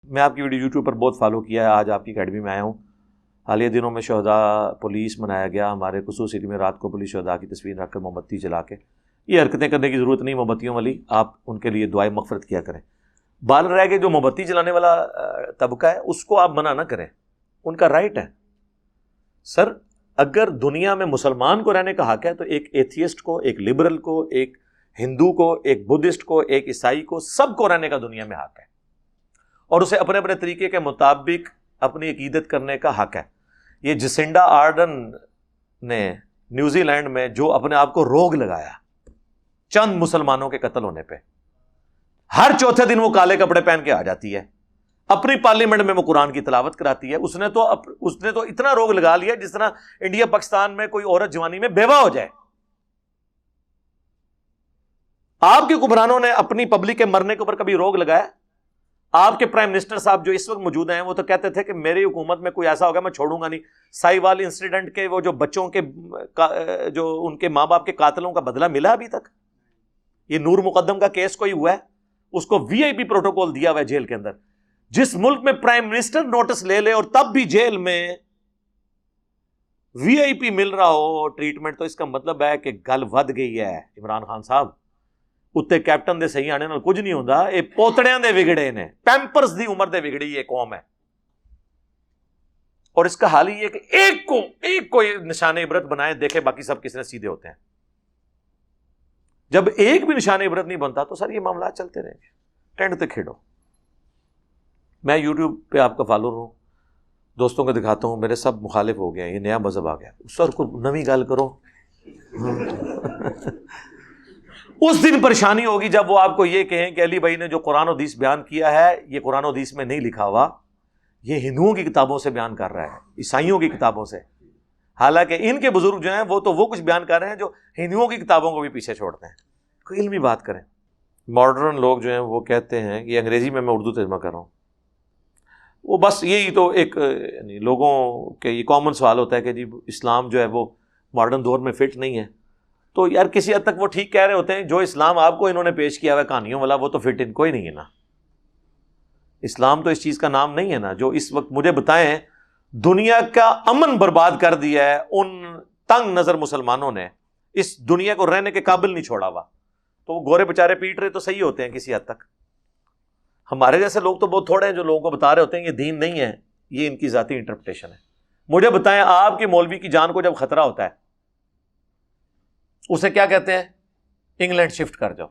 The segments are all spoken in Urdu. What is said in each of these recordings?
میں آپ کی ویڈیو یوٹیوب پر بہت فالو کیا ہے، آج آپ کی اکیڈمی میں آیا ہوں۔ حالیہ دنوں میں شہداء پولیس منایا گیا ہمارے قصور سٹی میں، رات کو پولیس شہداء کی تصویر رکھ کر موم بتی جلا کے، یہ حرکتیں کرنے کی ضرورت نہیں موم بتیوں والی، آپ ان کے لیے دعائے مغفرت کیا کریں۔ بال رہ کے جو موم بتی جلانے والا طبقہ ہے اس کو آپ منع نہ کریں، ان کا رائٹ ہے۔ سر اگر دنیا میں مسلمان کو رہنے کا حق ہے تو ایک ایتھیسٹ کو، ایک لبرل کو، ایک ہندو کو، ایک بدھسٹ کو، ایک عیسائی کو، سب کو رہنے کا دنیا میں حق ہے، اور اسے اپنے اپنے طریقے کے مطابق اپنی عقیدت کرنے کا حق ہے۔ یہ جسنڈا آرڈن نے نیوزی لینڈ میں جو اپنے آپ کو روگ لگایا چند مسلمانوں کے قتل ہونے پہ، ہر چوتھے دن وہ کالے کپڑے پہن کے آ جاتی ہے، اپنی پارلیمنٹ میں وہ قرآن کی تلاوت کراتی ہے۔ اس نے تو اتنا روگ لگا لیا جس طرح انڈیا پاکستان میں کوئی عورت جوانی میں بیوہ ہو جائے۔ آپ کے حکمرانوں نے اپنی پبلک کے مرنے کے اوپر کبھی روگ لگایا؟ آپ کے پرائم منسٹر صاحب جو اس وقت موجود ہیں وہ تو کہتے تھے کہ میری حکومت میں کوئی ایسا ہوگا میں چھوڑوں گا نہیں۔ سائی وال انسیڈنٹ کے وہ جو بچوں کے جو ان کے ماں باپ کے قاتلوں کا بدلہ ملا ابھی تک؟ یہ نور مقدم کا کیس کوئی ہوا ہے؟ اس کو وی آئی پی پروٹوکول دیا ہوا ہے جیل کے اندر۔ جس ملک میں پرائم منسٹر نوٹس لے لے اور تب بھی جیل میں وی آئی پی مل رہا ہو ٹریٹمنٹ، تو اس کا مطلب ہے کہ گل ود گئی ہے عمران خان صاحب۔ اتنے کیپٹن دے صحیح آنے نال کچھ نہیں ہوندا، اے پوتڑیاں دے وگڑے نے، پیمپرز دی عمر دے وگڑی یہ قوم ہے۔ اور اس کا حال ہی یہ کہ ایک کو نشان عبرت بنائے، دیکھے باقی سب کس نے سیدھے ہوتے ہیں۔ جب ایک بھی نشان عبرت نہیں بنتا تو سر یہ معاملات چلتے رہیں گے، ٹینڈ تے کھیڑو۔ میں یوٹیوب پہ آپ کا فالوور ہوں، دوستوں کو دکھاتا ہوں، میرے سب مخالف ہو گئے ہیں، یہ نیا مذہب آ گیا، سر کو نویں گل کرو۔ اس دن پریشانی ہوگی جب وہ آپ کو یہ کہیں کہ علی بھائی نے جو قرآن و حدیث بیان کیا ہے یہ قرآن و حدیث میں نہیں لکھا ہوا، یہ ہندوؤں کی کتابوں سے بیان کر رہا ہے، عیسائیوں کی کتابوں سے۔ حالانکہ ان کے بزرگ جو ہیں وہ کچھ بیان کر رہے ہیں جو ہندوؤں کی کتابوں کو بھی پیچھے چھوڑتے ہیں۔ کوئی علمی بات کریں۔ ماڈرن لوگ جو ہیں وہ کہتے ہیں، یہ انگریزی میں اردو ترجمہ کر رہا ہوں، وہ بس یہی تو ایک یعنی لوگوں کے یہ کامن سوال ہوتا ہے کہ جی اسلام جو ہے وہ ماڈرن دور میں فٹ نہیں ہے۔ تو یار کسی حد تک وہ ٹھیک کہہ رہے ہوتے ہیں، جو اسلام آپ کو انہوں نے پیش کیا ہوا کہانیوں والا وہ تو فٹ ان کوئی نہیں ہے نا۔ اسلام تو اس چیز کا نام نہیں ہے نا۔ جو اس وقت مجھے بتائیں دنیا کا امن برباد کر دیا ہے ان تنگ نظر مسلمانوں نے، اس دنیا کو رہنے کے قابل نہیں چھوڑا ہوا، تو وہ گورے بچارے پیٹ رہے تو صحیح ہوتے ہیں کسی حد تک۔ ہمارے جیسے لوگ تو بہت تھوڑے ہیں جو لوگوں کو بتا رہے ہوتے ہیں یہ دین نہیں ہے، یہ ان کی ذاتی انٹرپریٹیشن ہے۔ مجھے بتائیں آپ کے مولوی کی جان کو جب خطرہ ہوتا ہے اسے کیا کہتے ہیں؟ انگلینڈ شفٹ کر جاؤ۔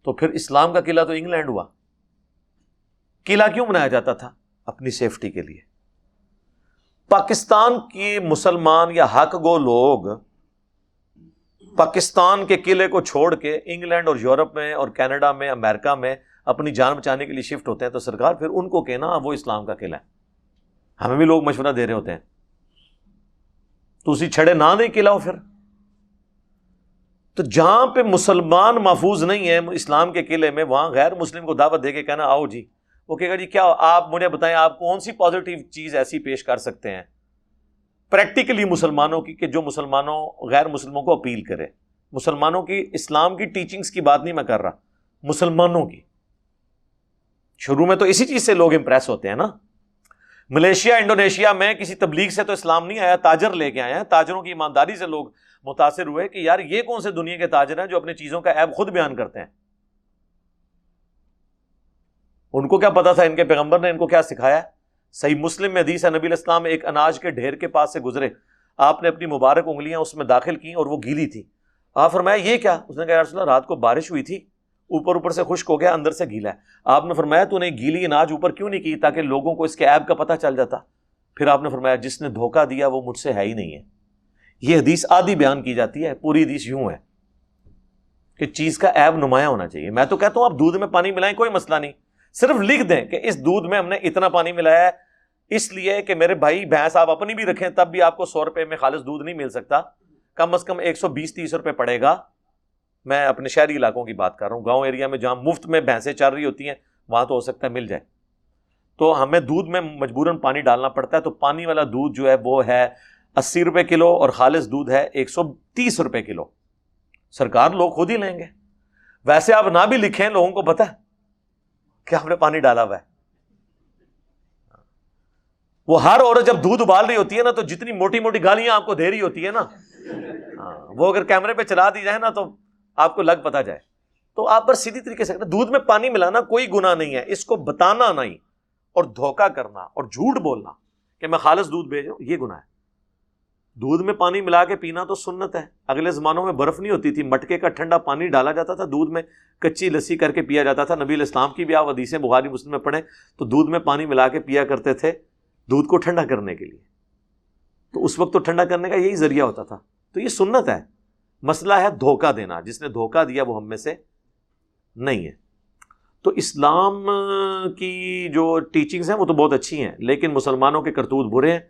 تو پھر اسلام کا قلعہ تو انگلینڈ ہوا۔ قلعہ کیوں بنایا جاتا تھا؟ اپنی سیفٹی کے لیے۔ پاکستان کی مسلمان یا حق گو لوگ پاکستان کے قلعے کو چھوڑ کے انگلینڈ اور یورپ میں اور کینیڈا میں، امریکہ میں اپنی جان بچانے کے لیے شفٹ ہوتے ہیں، تو سرکار پھر ان کو کہنا وہ اسلام کا قلعہ ہے۔ ہمیں بھی لوگ مشورہ دے رہے ہوتے ہیں تو اسی چھڑے نہ دیں قلعہ ہو۔ پھر تو جہاں پہ مسلمان محفوظ نہیں ہے اسلام کے قلعے میں، وہاں غیر مسلم کو دعوت دے کے کہنا آؤ جی، وہ کہے گا جی کیا آپ مجھے بتائیں آپ کون سی پازیٹیو چیز ایسی پیش کر سکتے ہیں پریکٹیکلی مسلمانوں کی کہ جو مسلمانوں غیر مسلموں کو اپیل کرے۔ مسلمانوں کی اسلام کی ٹیچنگز کی بات نہیں میں کر رہا، مسلمانوں کی۔ شروع میں تو اسی چیز سے لوگ امپریس ہوتے ہیں نا۔ ملیشیا انڈونیشیا میں کسی تبلیغ سے تو اسلام نہیں آیا، تاجر لے کے آئے ہیں، تاجروں کی ایمانداری سے لوگ متاثر ہوئے کہ یار یہ کون سے دنیا کے تاجر ہیں جو اپنی چیزوں کا عیب خود بیان کرتے ہیں۔ ان کو کیا پتا تھا ان کے پیغمبر نے ان کو کیا سکھایا ہے؟ صحیح مسلم میں حدیث ہے، نبی علیہ السلام ایک اناج کے ڈھیر کے پاس سے گزرے، آپ نے اپنی مبارک انگلیاں اس میں داخل کی اور وہ گیلی تھی۔ آپ فرمایا یہ کیا؟ اس نے کہا یا رسول اللہ رات کو بارش ہوئی تھی، اوپر سے خشک ہو گیا، اندر سے گیلا ہے۔ آپ نے فرمایا تو نے گیلی اناج اوپر کیوں نہیں کی تاکہ لوگوں کو اس کے عیب کا پتہ چل جاتا؟ پھر آپ نے فرمایا جس نے دھوکہ دیا وہ مجھ سے ہے ہی نہیں ہے۔ یہ حدیث آدھی بیان کی جاتی ہے، پوری حدیث یوں ہے کہ چیز کا عیب نمایاں ہونا چاہیے۔ میں تو کہتا ہوں آپ دودھ میں پانی ملائیں کوئی مسئلہ نہیں، صرف لکھ دیں کہ اس دودھ میں ہم نے اتنا پانی ملایا ہے اس لیے کہ میرے بھائی بھینس آپ اپنی بھی رکھیں تب بھی آپ کو 100 روپے میں خالص دودھ نہیں مل سکتا، کم از کم 120-130 روپے پڑے گا۔ میں اپنے شہری علاقوں کی بات کر رہا ہوں، گاؤں ایریا میں جہاں مفت میں بھینسیں چل رہی ہوتی ہیں وہاں تو ہو سکتا ہے مل جائے، تو ہمیں دودھ میں مجبوراً پانی ڈالنا پڑتا ہے۔ تو پانی والا دودھ جو ہے وہ ہے 80 روپے کلو اور خالص دودھ ہے 130 روپے کلو۔ سرکار لوگ خود ہی لیں گے، ویسے آپ نہ بھی لکھیں لوگوں کو پتہ ہے۔ کہ آپ نے پانی ڈالا ہوا ہے. وہ ہر عورت جب دودھ ابال رہی ہوتی ہے نا تو جتنی موٹی موٹی گالیاں آپ کو دے رہی ہوتی ہے نا, وہ اگر کیمرے پہ چلا دی جائے نا تو آپ کو لگ پتا جائے. تو آپ پر سیدھی طریقے سے دودھ میں پانی ملانا کوئی گناہ نہیں ہے, اس کو بتانا نہیں اور دھوکہ کرنا اور جھوٹ بولنا کہ میں خالص دودھ بھیج رہا ہوں, یہ گناہ ہے. دودھ میں پانی ملا کے پینا تو سنت ہے. اگلے زمانوں میں برف نہیں ہوتی تھی, مٹکے کا ٹھنڈا پانی ڈالا جاتا تھا دودھ میں, کچی لسی کر کے پیا جاتا تھا. نبی علیہ السلام کی بھی آپ حدیثیں بخاری مسلم میں پڑھیں تو دودھ میں پانی ملا کے پیا کرتے تھے دودھ کو ٹھنڈا کرنے کے لیے. تو اس وقت تو ٹھنڈا کرنے کا یہی ذریعہ ہوتا تھا. تو یہ سنت ہے. مسئلہ ہے دھوکہ دینا, جس نے دھوکہ دیا وہ ہم میں سے نہیں ہے. تو اسلام کی جو ٹیچنگز ہیں وہ تو بہت اچھی ہیں, لیکن مسلمانوں کے کرتوت برے ہیں.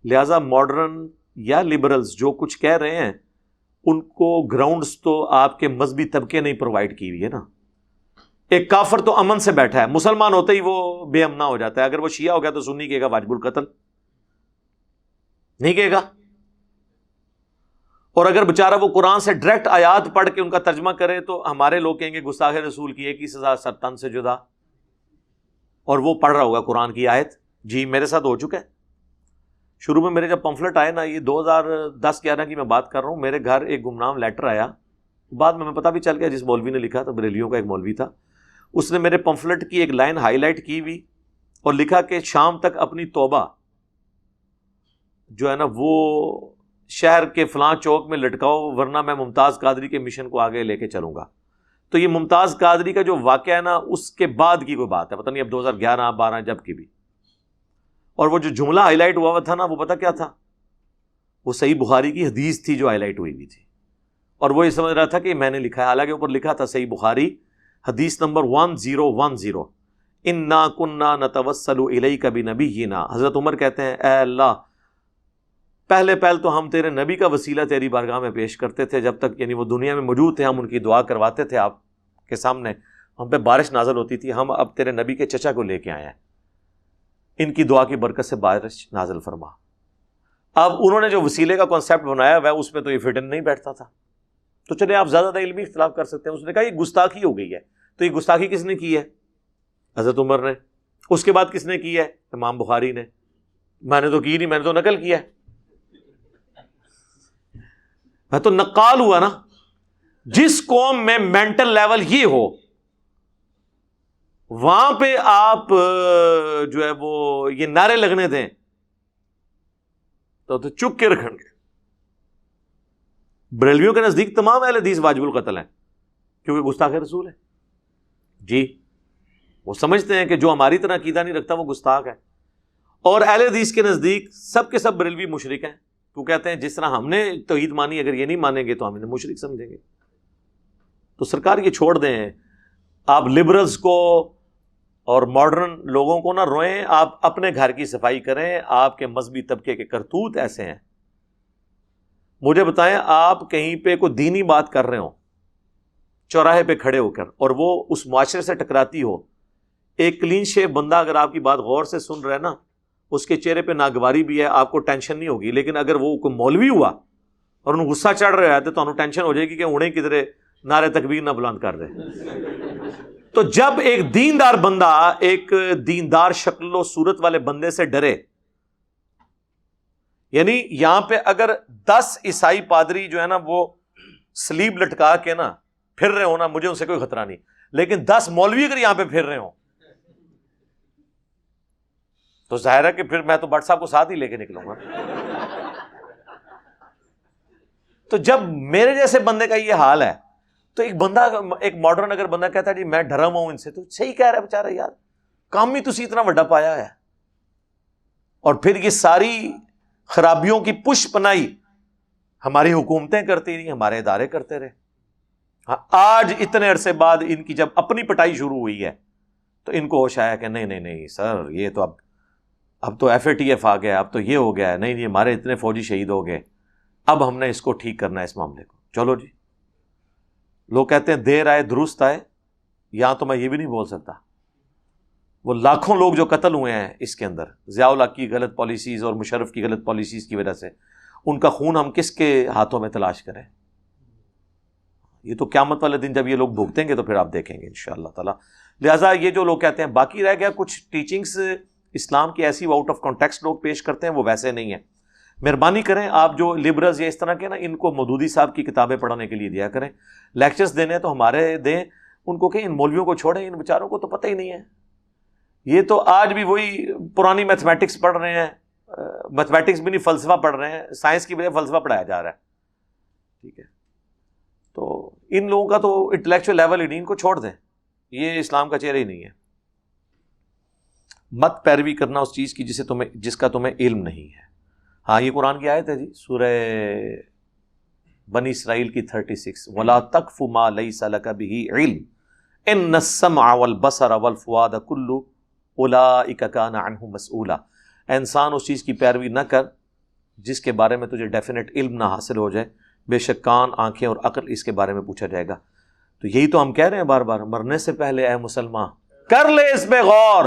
لہٰذا ماڈرن یا لبرلز جو کچھ کہہ رہے ہیں ان کو گراؤنڈز تو آپ کے مذہبی طبقے نے پرووائڈ کی ہوئی ہے نا. ایک کافر تو امن سے بیٹھا ہے, مسلمان ہوتے ہی وہ بے امنا ہو جاتا ہے. اگر وہ شیعہ ہو گیا تو سنی کہے گا واجب القتل, نہیں کہے گا. اور اگر بیچارہ وہ قرآن سے ڈائریکٹ آیات پڑھ کے ان کا ترجمہ کرے تو ہمارے لوگ کہیں گے گستاخ رسول کی ایک ہی سزا سر تن سے جدا, اور وہ پڑھ رہا ہوگا قرآن کی آیت. جی میرے ساتھ ہو چکا ہے. شروع میں میرے جب پمفلٹ آئے نا, یہ 2010-11 کی میں بات کر رہا ہوں, میرے گھر ایک گمنام لیٹر آیا. بعد میں پتہ بھی چل گیا جس مولوی نے لکھا تھا, بریلیوں کا ایک مولوی تھا, اس نے میرے پمفلٹ کی ایک لائن ہائی لائٹ کی ہوئی اور لکھا کہ شام تک اپنی توبہ جو ہے نا وہ شہر کے فلاں چوک میں لٹکاؤ ورنہ میں ممتاز قادری کے مشن کو آگے لے کے چلوں گا. تو یہ ممتاز قادری کا جو واقعہ ہے نا اس کے بعد کی کوئی بات ہے, پتہ نہیں اب 2011-12 جب کی بھی. اور وہ جو جملہ ہائی لائٹ ہوا تھا نا وہ پتہ کیا تھا, وہ صحیح بخاری کی حدیث تھی جو ہائی لائٹ ہوئی تھی, اور وہ یہ سمجھ رہا تھا کہ میں نے لکھا ہے, حالانکہ اوپر لکھا تھا صحیح بخاری حدیث نمبر 1010 انا کنا نتوسل الیک بنبینا. حضرت عمر کہتے ہیں اے اللہ پہلے تو ہم تیرے نبی کا وسیلہ تیری بارگاہ میں پیش کرتے تھے, جب تک یعنی وہ دنیا میں موجود تھے ہم ان کی دعا کرواتے تھے آپ کے سامنے, ہم پہ بارش نازل ہوتی تھی. ہم اب تیرے نبی کے چچا کو لے کے آئے ہیں, ان کی دعا کی برکت سے بارش نازل فرما. اب انہوں نے جو وسیلے کا کانسیپٹ بنایا ہوا ہے اس میں تو یہ فٹ ان نہیں بیٹھتا تھا. تو چلے آپ زیادہ علمی اختلاف کر سکتے ہیں. اس نے کہا یہ گستاخی ہو گئی ہے. تو یہ گستاخی کس نے کی ہے؟ حضرت عمر نے. اس کے بعد کس نے کی ہے؟ امام بخاری نے. میں نے تو کی نہیں, میں نے تو نقل کیا ہے, میں تو نقال ہوا نا. جس قوم میں مینٹل لیول یہ ہو وہاں پہ آپ جو ہے وہ یہ نعرے لگنے دیں تو چپ کے رکھیں گے. بریلویوں کے نزدیک تمام اہل حدیث واجب القتل ہیں کیونکہ گستاخ رسول ہے. جی وہ سمجھتے ہیں کہ جو ہماری طرح عقیدہ نہیں رکھتا وہ گستاخ ہے. اور اہل حدیث کے نزدیک سب کے سب بریلوی مشرک ہیں. تو کہتے ہیں جس طرح ہم نے توحید مانی اگر یہ نہیں مانیں گے تو ہم انہیں مشرک سمجھیں گے. تو سرکار یہ چھوڑ دیں, آپ لبرلز کو اور ماڈرن لوگوں کو نہ روئیں, آپ اپنے گھر کی صفائی کریں. آپ کے مذہبی طبقے کے کرتوت ایسے ہیں. مجھے بتائیں آپ کہیں پہ کوئی دینی بات کر رہے ہوں چوراہے پہ کھڑے ہو کر اور وہ اس معاشرے سے ٹکراتی ہو, ایک کلین شیو بندہ اگر آپ کی بات غور سے سن رہا ہے نا, اس کے چہرے پہ ناگواری بھی ہے, آپ کو ٹینشن نہیں ہوگی. لیکن اگر وہ کوئی مولوی ہوا اور انہوں غصہ چڑھ رہا ہے تو انہوں ٹینشن ہو جائے گی کہ انہیں کدھرے نعرے تکبیر نہ بلند کر دے. تو جب ایک دیندار بندہ ایک دیندار شکل و صورت والے بندے سے ڈرے, یعنی یہاں پہ اگر 10 عیسائی پادری جو ہے نا وہ سلیب لٹکا کے نا پھر رہے ہو نا, مجھے ان سے کوئی خطرہ نہیں. لیکن 10 مولوی اگر یہاں پہ پھر رہے ہوں تو ظاہر ہے کہ پھر میں تو بٹ صاحب کو ساتھ ہی لے کے نکلوں گا. تو جب میرے جیسے بندے کا یہ حال ہے تو ایک بندہ, ایک ماڈرن اگر بندہ کہتا ہے جی میں ڈرا ہوا ہوں ان سے, تو صحیح کہہ رہا ہے بیچارہ, یار کام ہی تسی اتنا بڑا پایا ہے. اور پھر یہ ساری خرابیوں کی پش پنائی ہماری حکومتیں کرتی رہی, ہمارے ادارے کرتے رہے. ہاں آج اتنے عرصے بعد ان کی جب اپنی پٹائی شروع ہوئی ہے تو ان کو ہوش آیا کہ نہیں سر یہ تو اب تو ایف اے ٹی ایف آ گیا, اب تو یہ ہو گیا ہے, نہیں ہمارے اتنے فوجی شہید ہو گئے, اب ہم نے اس کو ٹھیک کرنا ہے اس معاملے کو. چلو جی, لوگ کہتے ہیں دیر آئے درست آئے, یہاں تو میں یہ بھی نہیں بول سکتا. وہ لاکھوں لوگ جو قتل ہوئے ہیں اس کے اندر ضیاء الحق کی غلط پالیسیز اور مشرف کی غلط پالیسیز کی وجہ سے, ان کا خون ہم کس کے ہاتھوں میں تلاش کریں؟ یہ تو قیامت والے دن جب یہ لوگ بھگتیں گے تو پھر آپ دیکھیں گے انشاءاللہ تعالی. لہٰذا یہ جو لوگ کہتے ہیں باقی رہ گیا کچھ ٹیچنگز اسلام کی ایسی آؤٹ آف کانٹیکسٹ لوگ پیش کرتے ہیں، وہ ویسے نہیں ہیں. مہربانی کریں آپ جو لبرلز یا اس طرح کے نا، ان کو مودودی صاحب کی کتابیں پڑھنے کے لیے دیا کریں. لیکچرز دینے تو ہمارے دیں، ان کو کہ ان مولویوں کو چھوڑیں، ان بیچاروں کو تو پتہ ہی نہیں ہے. یہ تو آج بھی وہی پرانی میتھمیٹکس پڑھ رہے ہیں، میتھمیٹکس بھی نہیں فلسفہ پڑھ رہے ہیں، سائنس کی بجائے فلسفہ پڑھایا جا رہا ہے. ٹھیک ہے، تو ان لوگوں کا تو انٹلیکچوئل لیول ہی نہیں، ان کو چھوڑ دیں، یہ اسلام کا چہرہ ہی نہیں ہے. مت پیروی کرنا اس چیز کی جس کا تمہیں علم نہیں ہے. ہاں یہ قرآن کی آیت ہے جی، سورہ بنی اسرائیل کی 36، وَلَا تَقْفُ مَا لَيْسَ لَكَ بِهِ عِلْمٌ إِنَّ السَّمْعَ وَالْبَصَرَ وَالْفُؤَادَ كُلُّ أُولَٰئِكَ كَانَ عَنْهُ مَسْئُولًا. اے انسان اس چیز کی پیروی نہ کر جس کے بارے میں تجھے ڈیفینیٹ علم نہ حاصل ہو جائے، بے شک کان، آنکھیں اور عقل اس کے بارے میں پوچھا جائے گا. تو یہی تو ہم کہہ رہے ہیں بار بار، مرنے سے پہلے اے مسلمان کر لے اس پہ غور.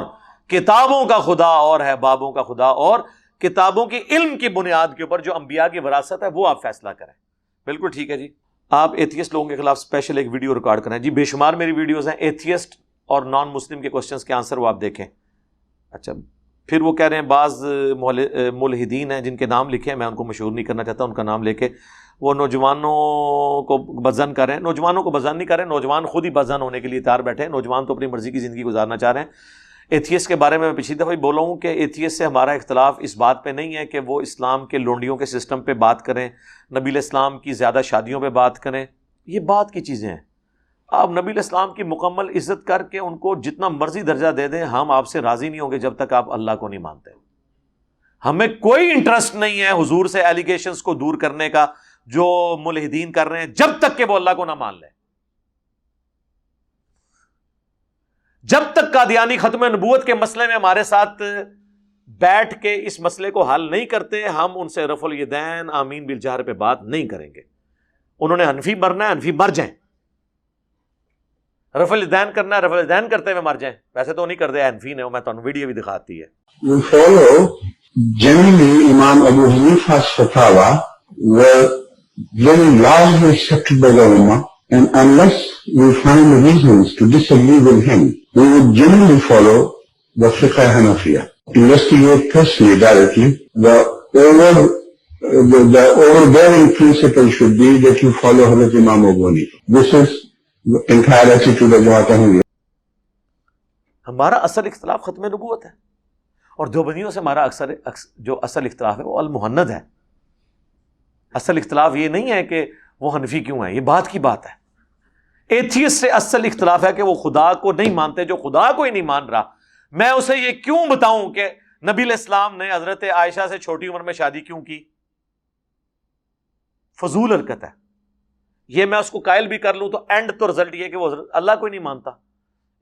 کتابوں کا خدا اور ہے بابوں کا خدا، اور کتابوں کی علم کی بنیاد کے اوپر جو انبیاء کی وراثت ہے وہ آپ فیصلہ کریں. بالکل ٹھیک ہے جی. آپ ایتھیسٹ لوگوں کے خلاف اسپیشل ایک ویڈیو ریکارڈ کریں جی. بے شمار میری ویڈیوز ہیں ایتھیسٹ اور نان مسلم کے کوسچنس کے آنسر وہ آپ دیکھیں. اچھا پھر وہ کہہ رہے ہیں بعض ملحدین ہیں جن کے نام لکھے ہیں، میں ان کو مشہور نہیں کرنا چاہتا، ان کا نام لے کے وہ نوجوانوں کو بدظن کر رہے ہیں. نوجوانوں کو بدظن نہیں کر رہے، نوجوان خود ہی بدظن ہونے کے لیے تیار بیٹھے ہیں. نوجوان تو اپنی مرضی کی زندگی گزارنا چاہ رہے ہیں. ایتھیسٹ کے بارے میں پچھلی دفعہ بولا ہوں کہ ایتھیسٹ سے ہمارا اختلاف اس بات پہ نہیں ہے کہ وہ اسلام کے لونڈیوں کے سسٹم پہ بات کریں، نبی علیہ السلام کی زیادہ شادیوں پہ بات کریں. یہ بات کی چیزیں ہیں. آپ نبی علیہ السلام کی مکمل عزت کر کے ان کو جتنا مرضی درجہ دے دیں، ہم آپ سے راضی نہیں ہوں گے جب تک آپ اللہ کو نہیں مانتے. ہمیں کوئی انٹرسٹ نہیں ہے حضور سے ایلیگیشنز کو دور کرنے کا جو ملحدین کر رہے ہیں، جب تک کہ وہ اللہ کو نہ مان لیں. جب تک قادیانی ختم نبوت کے مسئلے میں ہمارے ساتھ بیٹھ کے اس مسئلے کو حل نہیں کرتے، ہم ان سے رفع الیدین آمین بالجہر پہ بات نہیں کریں گے. انہوں نے حنفی مرنا ہے، حنفی مر جائیں. رفع الیدین کرنا ہے، رفع الیدین کرتے ہوئے مر جائیں. ویسے تو نہیں کرتے، حنفی نے، میں تو ویڈیو بھی دکھاتی ہے. We follow generally Imam Abu Hanifa's fatwa were very largely accepted by the Ummah, and unless we find reasons to disagree with him, we would generally follow the Fiqh Hanafiya. Investigate personally, directly. The overbearing principle should be that you follow Hazrat Imam Abu Hanifa. This is the entire attitude of Jamaat Ahmadiyya. ہمارا اصل اختلاف ختم نبوت ہے، اور دیوبندیوں سے ہمارا جو اصل اختلاف ہے وہ المحند ہے. اصل اختلاف یہ نہیں ہے کہ وہ حنفی کیوں ہیں، یہ بات کی بات ہے. ایتھیسٹ سے اصل اختلاف ہے کہ وہ خدا کو نہیں مانتے. جو خدا کو ہی نہیں مان رہا، میں اسے یہ کیوں بتاؤں کہ نبی علیہ السلام نے حضرت عائشہ سے چھوٹی عمر میں شادی کیوں کی؟ فضول حرکت ہے. یہ میں اس کو قائل بھی کر لوں تو اینڈ تو رزلٹ یہ کہ وہ اللہ کو ہی نہیں مانتا.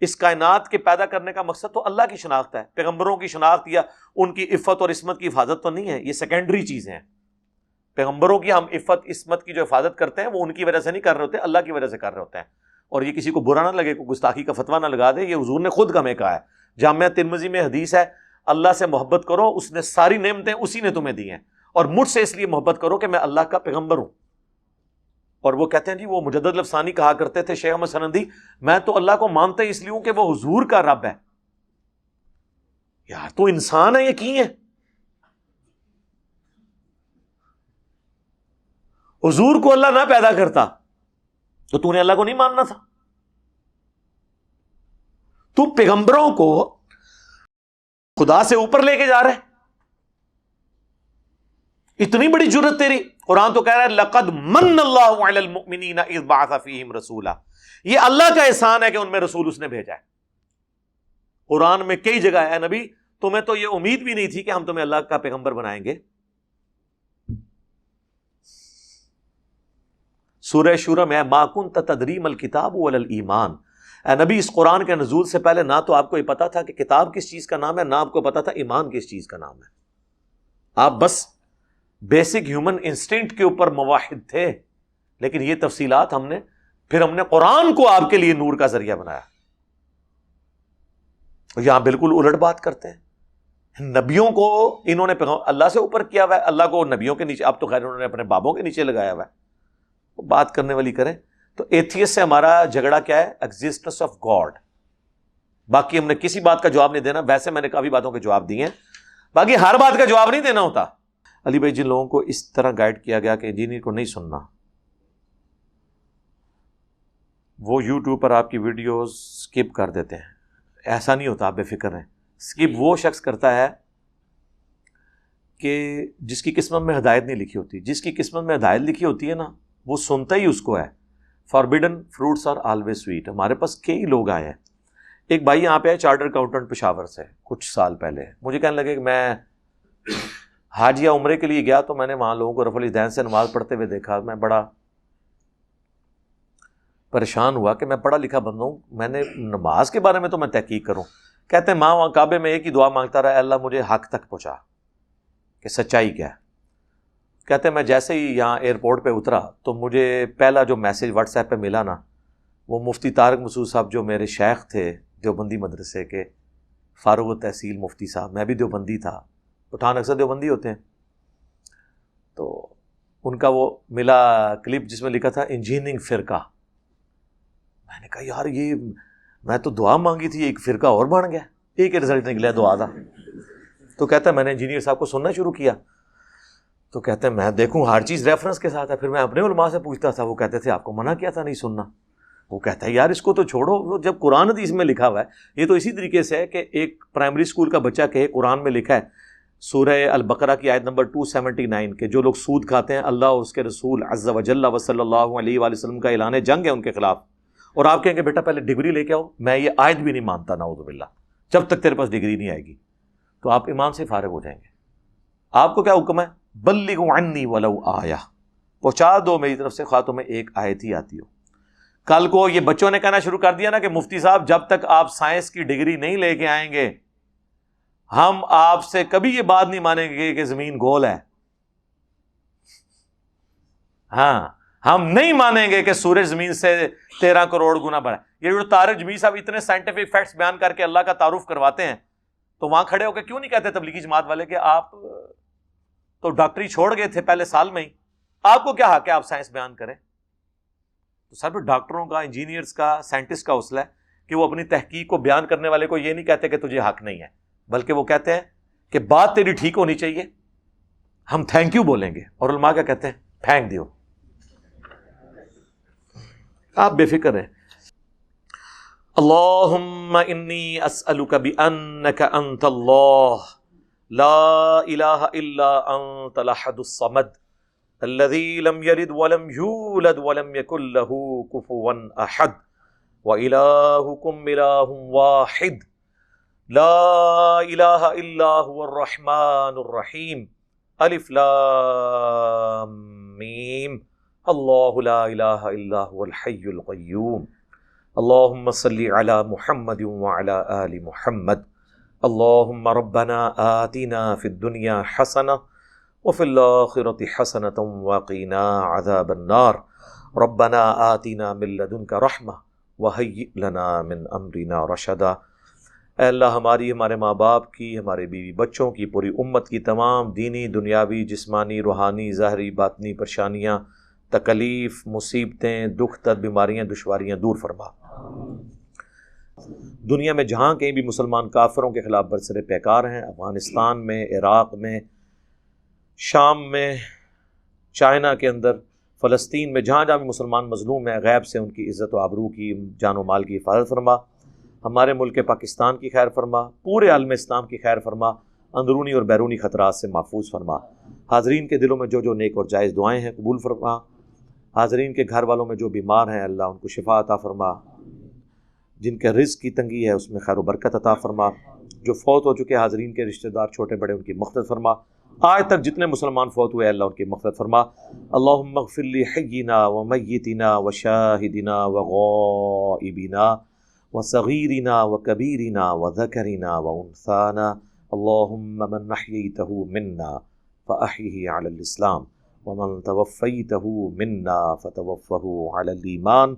اس کائنات کے پیدا کرنے کا مقصد تو اللہ کی شناخت ہے، پیغمبروں کی شناخت یا ان کی عفت اور عصمت کی حفاظت تو نہیں ہے. یہ سیکنڈری چیزیں ہیں. پیغمبروں کی ہم عفت عصمت کی جو حفاظت کرتے ہیں وہ ان کی وجہ سے نہیں کر رہے ہوتے، اللہ کی وجہ سے کر رہے ہوتے ہیں. اور یہ کسی کو برا نہ لگے، کوئی گستاخی کا فتویٰ نہ لگا دے. یہ حضور نے خود ہمیں کہا ہے. جامعہ ترمذی میں حدیث ہے، اللہ سے محبت کرو، اس نے ساری نعمتیں اسی نے تمہیں دی ہیں، اور مجھ سے اس لیے محبت کرو کہ میں اللہ کا پیغمبر ہوں. اور وہ کہتے ہیں جی، وہ مجدد لفسانی کہا کرتے تھے شیخ احمد سنندی، میں تو اللہ کو مانتا ہی اس لیے ہوں کہ وہ حضور کا رب ہے. یار تو انسان ہے، یہ کی ہے؟ حضور کو اللہ نہ پیدا کرتا تو نے اللہ کو نہیں ماننا تھا. تو پیغمبروں کو خدا سے اوپر لے کے جا رہے. اتنی بڑی جرت تیری. قرآن تو کہہ رہا ہے لقد من اللہ علی المؤمنین اذ بعث فیہم رسولا. یہ اللہ کا احسان ہے کہ ان میں رسول اس نے بھیجا ہے. قرآن میں کئی جگہ ہے نبی تمہیں تو یہ امید بھی نہیں تھی کہ ہم تمہیں اللہ کا پیغمبر بنائیں گے. سورہ شورى میں ما كنت تدری ما الکتاب ولا الایمان. اے نبی اس قرآن کے نزول سے پہلے نہ تو آپ کو یہ پتا تھا کہ کتاب کس چیز کا نام ہے، نہ آپ کو پتا تھا ایمان کس چیز کا نام ہے. آپ بس بیسک ہیومن انسٹنکٹ کے اوپر مواحد تھے. لیکن یہ تفصیلات ہم نے قرآن کو آپ کے لیے نور کا ذریعہ بنایا. یہاں بالکل الٹ بات کرتے ہیں. نبیوں کو انہوں نے اللہ سے اوپر کیا ہوا ہے، اللہ کو نبیوں کے نیچے. اب تو خیر انہوں نے اپنے بابوں کے نیچے لگایا ہوا ہے. بات کرنے والی کریں. تو ایتھیسٹ سے ہمارا جھگڑا کیا ہے؟ Existence of God. باقی ہم نے کسی بات کا جواب نہیں دینا. ویسے میں نے کافی باتوں کے جواب دیے ہیں, باقی ہر بات کا جواب نہیں دینا ہوتا. علی بھائی جن لوگوں کو اس طرح گائیڈ کیا گیا کہ انجینئر کو نہیں سننا, وہ یوٹیوب پر آپ کی ویڈیوز سکپ کر دیتے ہیں. ایسا نہیں ہوتا, آپ بے فکر رہیں. سکپ وہ شخص کرتا ہے کہ جس کی قسمت میں ہدایت نہیں لکھی ہوتی. جس کی قسمت میں ہدایت لکھی ہوتی ہے نا, وہ سنتا ہی اس کو ہے. Forbidden fruits are always sweet. ہمارے پاس کئی لوگ آئے ہیں. ایک بھائی یہاں پہ ہے چارٹر اکاؤنٹنٹ پشاور سے, کچھ سال پہلے مجھے کہنے لگے کہ میں حج یا عمرے کے لیے گیا تو میں نے وہاں لوگوں کو رفع الیدین سے نماز پڑھتے ہوئے دیکھا. میں بڑا پریشان ہوا کہ میں پڑھا لکھا بندہ ہوں, میں نے نماز کے بارے میں تو میں تحقیق کروں. کہتے ہیں ماں وہاں کعبے میں ایک ہی دعا مانگتا رہا, اللہ مجھے حق تک پہنچا کہ سچائی کیا ہے. کہتے ہیں میں جیسے ہی یہاں ایئرپورٹ پہ اترا تو مجھے پہلا جو میسج واٹس ایپ پہ ملا نا, وہ مفتی طارق مسعود صاحب جو میرے شیخ تھے دیوبندی مدرسے کے, فاروق التحصیل مفتی صاحب. میں بھی دیوبندی تھا, پٹھان اکثر دیوبندی ہوتے ہیں. تو ان کا وہ ملا کلپ جس میں لکھا تھا انجینئرنگ فرقہ. میں نے کہا یار یہ میں تو دعا مانگی تھی, ایک فرقہ اور بن گیا, ایک ہی رزلٹ نکلا دعا تھا. تو کہتا ہے میں نے انجینئر صاحب کو سننا شروع کیا. تو کہتے ہیں میں دیکھوں ہر چیز ریفرنس کے ساتھ ہے. پھر میں اپنے علماء سے پوچھتا تھا, وہ کہتے تھے آپ کو منع کیا تھا نہیں سننا. وہ کہتا ہے یار اس کو تو چھوڑو, جب قرآن حدیث میں لکھا ہوا ہے. یہ تو اسی طریقے سے ہے کہ ایک پرائمری اسکول کا بچہ کہے قرآن میں لکھا ہے سورہ البقرہ کی آیت نمبر 279 کہ جو لوگ سود کھاتے ہیں اللہ اور اس کے رسول عز و جل و صلی اللہ علیہ وآلہ وسلم کا اعلان جنگ ہے ان کے خلاف. اور آپ کہیں گے بیٹا پہلے ڈگری لے کے آؤ. میں یہ آیت بھی نہیں مانتا نعوذ باللہ, جب تک تیرے پاس ڈگری نہیں آئے گی. تو آپ ایمان سے فارغ ہو جائیں گے. آپ کو کیا حکم ہے؟ بلغوا عنی ولو آیہ, پہنچا دو میری طرف سے خواہ تمہیں ایک آیت ہی آتی ہو. کل کو یہ بچوں نے کہنا شروع کر دیا نا کہ مفتی صاحب جب تک آپ سائنس کی ڈگری نہیں لے کے آئیں گے ہم آپ سے کبھی یہ بات نہیں مانیں گے کہ زمین گول ہے. ہاں, ہم نہیں مانیں گے کہ سورج زمین سے 13 کروڑ گنا بڑا ہے. یہ جو طارق جمیل صاحب اتنے سائنٹیفک فیکٹس بیان کر کے اللہ کا تعارف کرواتے ہیں, تو وہاں کھڑے ہو کے کیوں نہیں کہتے تبلیغی جماعت والے کہ آپ تو ڈاکٹری چھوڑ گئے تھے پہلے سال میں ہی, آپ کو کیا حق ہے آپ سائنس بیان کریں؟ تو سب ڈاکٹروں کا, انجینئرز کا, سائنٹسٹ کا حوصلہ ہے کہ وہ اپنی تحقیق کو بیان کرنے والے کو یہ نہیں کہتے کہ تجھے حق نہیں ہے, بلکہ وہ کہتے ہیں کہ بات تیری ٹھیک ہونی چاہیے, ہم تھینک یو بولیں گے. اور علماء کیا کہتے ہیں؟ پھینک دیو. آپ بے فکر ہیں. اللہم انی اسألک بانک انت اللہ لا الہ الا انت الاحد الصمد الذی لم یلد ولم یولد ولم یکن لہ کفوا احد وإلہکم الہ واحد لا الہ الا هو الرحمن الرحیم الف لام میم اللہ لا الہ الا هو الحی القیوم اللہم صلی علی محمد وعلی آل محمد اللہم ربنا آتنا فی الدنیا حسنہ وفی الآخرۃ حسنۃ وقنا عذاب النار ربنا آتنا من لدنک رحمہ وہیئ لنا من امرنا رشدا. اے اللہ ہماری, ہمارے ماں باپ کی, ہمارے بیوی بچوں کی, پوری امت کی تمام دینی, دنیاوی, جسمانی, روحانی, ظاہری, باطنی پریشانیاں, تکلیف, مصیبتیں, دکھ درد, بیماریاں, دشواریاں دور فرما. دنیا میں جہاں کہیں بھی مسلمان کافروں کے خلاف برسر پیکار ہیں, افغانستان میں, عراق میں, شام میں, چائنا کے اندر, فلسطین میں, جہاں جہاں بھی مسلمان مظلوم ہیں, غیب سے ان کی عزت و آبرو کی, جان و مال کی حفاظت فرما. ہمارے ملک پاکستان کی خیر فرما, پورے عالم اسلام کی خیر فرما, اندرونی اور بیرونی خطرات سے محفوظ فرما. حاضرین کے دلوں میں جو جو نیک اور جائز دعائیں ہیں قبول فرما. حاضرین کے گھر والوں میں جو بیمار ہیں اللہ ان کو شفا عطا فرما. جن کے رزق کی تنگی ہے اس میں خیر و برکت عطا فرما. جو فوت ہو چکے حاضرین کے رشتہ دار چھوٹے بڑے ان کی مغفرت فرما. آج تک جتنے مسلمان فوت ہوئے اللہ ان کی مغفرت فرما. اللہم اغفر لحینا ومیتنا وشاہدنا وغائبنا وصغیرنا وکبیرنا وذکرنا وانثانا. اللہم من احییتہ منا فاحیہ علی الاسلام ومن توفیتہ منا فتوفہ علی الایمان.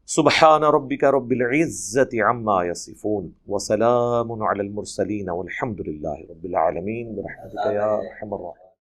سبحان ربک رب العزة عما یصفون وسلام علی المرسلین والحمد للہ رب العالمین برحمتک یا ارحم الراحمین.